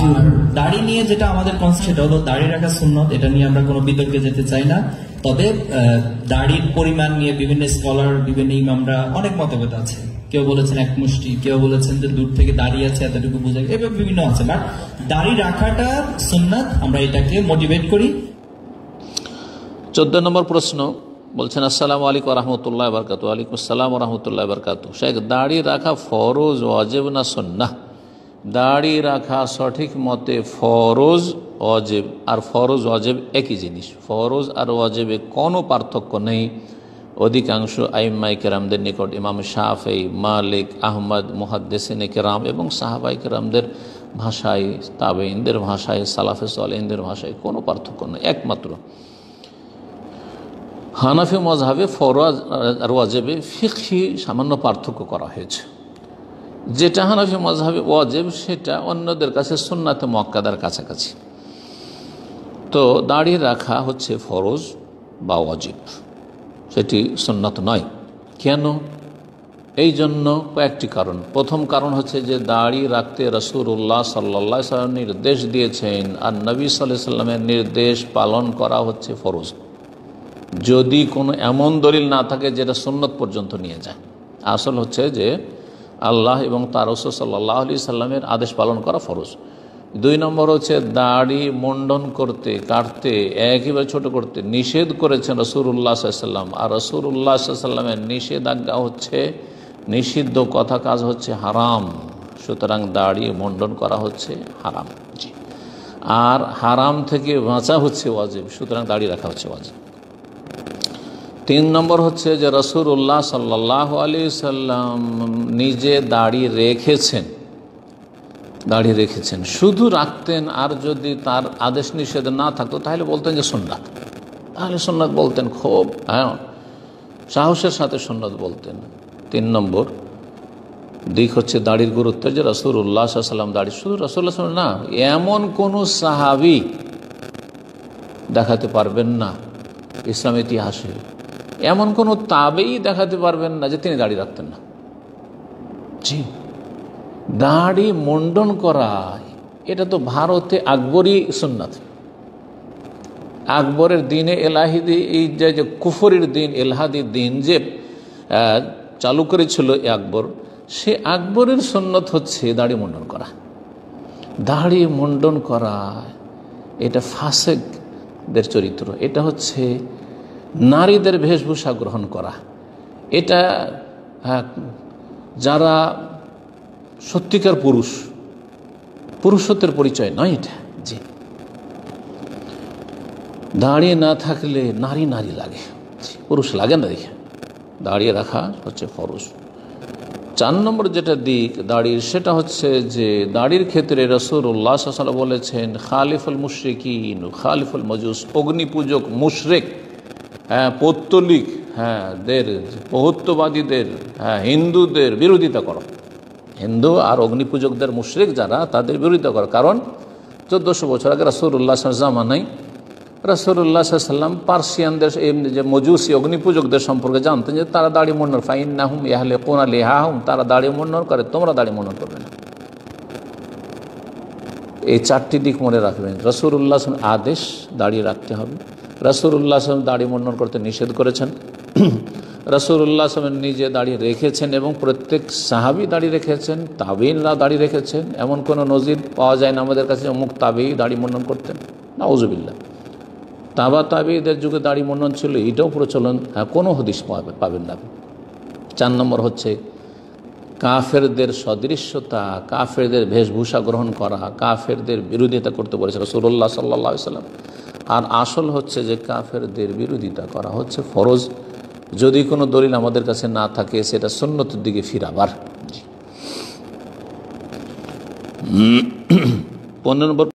আর দাড়ি নিয়ে যেটা আমাদের কনসেপ্ট সেটা হলো দাড়ি রাখা সুন্নত, এটা নিয়ে আমরা কোনো বিতর্কে যেতে চাই না। তবে দাড়ির পরিমাণ নিয়ে বিভিন্ন স্কলার, বিভিন্ন ইমামরা অনেক মতভেদ আছে। কেউ বলেছেন এক মুষ্টি, কেউ বলেছেন যে দূর থেকে দাঁড়িয়ে আছে এতটুকু বোঝা, এভাবে বিভিন্ন আছে। বাট দাড়ি রাখাটা সুন্নাত, আমরা এটাকে মোটিভেট করি। 14 নম্বর প্রশ্ন বলছেন, আসসালামু আলাইকুম রহমতুল্লাহ বরকাতু। ওয়ালাইকুম আসসালাম রহমতুল্লাহ বরকাতু। শেখ, দাড়ি রাখা ফরজ ওয়াজিব না সুন্নাহ? দাড়ি রাখা সঠিক মতে ফরজ ওয়াজিব, আর ফরজ ওয়াজিব একই জিনিস। ফরজ আর ওয়াজিবে কোনো পার্থক্য নেই। অধিকাংশ আইম্মায়ে কেরামদের নিকট, ইমাম শাফেঈ, মালিক, আহমদ, মুহাদ্দিসিনে কেরাম এবং সাহাবায়ে কেরামদের ভাষায়, তাবেঈনদের ভাষায়, সালাফে সালেহিনদের ভাষায় কোনো পার্থক্য নেই। একমাত্র হানাফি মযহাবে ফরজ আর ওয়াজিবে ফিকহি সামান্য পার্থক্য করা হয়েছে। যেটা হানাফি মযহাবে ওয়াজিব সেটা অন্যদের কাছে সুন্নাতে মুআক্কাদার কাছাকাছি। তো দাড়ি রাখা হচ্ছে ফরজ বা ওয়াজিব, সেটি সুন্নাত নয়। কেন? এই জন্য কয়েকটি কারণ। প্রথম কারণ হচ্ছে যে দাড়ি রাখতে রাসূলুল্লাহ সাল্লাল্লাহু আলাইহি ওয়াসাল্লাম নির্দেশ দিয়েছেন, আর নবী সাল্লাল্লাহু আলাইহি ওয়াসাল্লামের নির্দেশ পালন করা হচ্ছে ফরজ। যদি কোনো এমন দলিল না থাকে যেটা সুন্নত পর্যন্ত নিয়ে যায়। আসল হচ্ছে যে আল্লাহ এবং তার রাসূল সাল্লাল্লাহু আলাইহি সাল্লামের আদেশ পালন করা ফরজ। 2 নম্বর হচ্ছে দাড়ি মুন্ডন করতে, কাটতে, একেবারে ছোট করতে নিষেধ করেছেন রাসূলুল্লাহ সাল্লাল্লাহু আলাইহি সাল্লাম। আর রাসূলুল্লাহ সাল্লাল্লাহু আলাইহি সাল্লামের নিষেধাজ্ঞা হচ্ছে, নিষিদ্ধ কথা কাজ হচ্ছে হারাম। সুতরাং দাড়ি মুন্ডন করা হচ্ছে হারাম। জি, আর হারাম থেকে বাঁচা হচ্ছে ওয়াজিব। সুতরাং দাড়ি রাখা হচ্ছে ওয়াজিব। 3 নম্বর হচ্ছে যে রাসূলুল্লাহ সাল্লাল্লাহু আলাইহি সাল্লাম নিজে দাড়ি রেখেছেন, দাড়ি রেখেছেন, শুধু রাখতেন। আর যদি তার আদেশ নিষেধ না থাকতো তাহলে বলতেন যে সুন্নাত, তাহলে সুন্নাত বলতেন, খুব সাহসের সাথে সুন্নাত বলতেন। 3 নম্বর দিক হচ্ছে দাড়ির গুরুত্ব, যে রাসূলুল্লাহ সাল্লাল্লাহু আলাইহি সাল্লাম দাড়ি, শুধু রাসূলুল্লাহ সাল্লাল্লাহু আলাইহি সাল্লাম না, এমন কোনো সাহাবী দেখাতে পারবেন না ইসলাম ইতিহাসে, এমন কোনো তাবেঈ দেখাতে পারবেন না যে তিনি দাড়ি রাখতেন না। জি, দাড়ি মুন্ডন করা এটা তো ভারতে আকবরী সুন্নাত। আকবরের দিনে এলাহিদি, এই যে কুফরির দিন, এলহাদির দিন যে চালু করেছিল আকবর, সে আকবরের সুন্নত হচ্ছে দাড়ি মুন্ডন করা। দাড়ি মুন্ডন করা এটা ফাসেকদের চরিত্র, এটা হচ্ছে নারীদের বেশভূষা গ্রহণ করা, এটা যারা সত্যিকার পুরুষ, পুরুষত্বের পরিচয় নয় এটা। জি, দাড়ি না থাকলে নারী নারী লাগে, পুরুষ লাগে না। দেখে দাড়ি রাখা হচ্ছে ফরজ। 4 নম্বর যেটা দিক দাড়ির, সেটা হচ্ছে যে দাড়ির ক্ষেত্রে রাসূলুল্লাহ সাল্লাল্লাহু আলাইহি ওয়াসাল্লাম বলেছেন, খালিফুল মুশরিকিন খালিফুল মাজুস, অগ্নিপূজক মুশরিক, পৌত্তলিক, দের বহুত্ববাদীদের, হিন্দুদের বিরোধিতা করো। হিন্দু আর অগ্নিপূজকদের মুশরিক যারা, তাদের বিরোধিতা করো। কারণ 1400 বছর আগে রাসূলুল্লাহ সাল্লাল্লাহু আলাইহি ওয়াসাল্লাম জামানায় রাসূলুল্লাহ সাল্লাল্লাহু আলাইহি ওয়াসাল্লাম পার্সিয়ানদের, যে মজুসি অগ্নিপূজকদের সম্পর্কে জানতেন যে তারা দাড়ি মুন্ডন, ফাইন্নাহুম ইয়াহলিকুনা লিহাহুম, তারা দাড়ি মুন্ডন করে, তোমরা দাড়ি মুন্ডন করবে না। এই 4টি দিক মনে রাখবেন। রাসূলুল্লাহ সাল্লাল্লাহু আলাইহি ওয়াসাল্লাম আদেশ দাড়ি রাখতে হবে, রাসূলুল্লাহ সাল্লাল্লাহু আলাইহি ওয়াসাল্লাম দাড়ি মুন্ডন করতে নিষেধ করেছেন, রাসূলুল্লাহ সাল্লাল্লাহু আলাইহি ওয়াসাল্লাম নিজে দাড়ি রেখেছেন এবং প্রত্যেক সাহাবী দাড়ি রেখেছেন, তাবেঈনরা দাড়ি রেখেছেন। এমন কোনো নজির পাওয়া যায় না আমাদের কাছে অমুক তাবেঈ দাড়ি মুন্ডন করতেন, নাউজুবিল্লাহ। তাবেঈদের যুগে দাড়ি মুন্ডন ছিল, এটাও প্রচলন কোনো হাদিস পাবেন না। 4 নম্বর হচ্ছে কাফেরদের সদৃশ্যতা, কাফেরদের বেশভূষা গ্রহণ করা, কাফেরদের বিরোধিতা করতে বলেছে রাসূলুল্লাহ সাল্লাল্লাহু আলাইহি ওয়াসাল্লাম। আর আসল হচ্ছে যে কাফেরদের বিরোধিতা করা হচ্ছে ফরজ, যদি কোনো দলিল আমাদের কাছে না থাকে সেটা সুন্নতের দিকে ফিরাবার। 15 নম্বর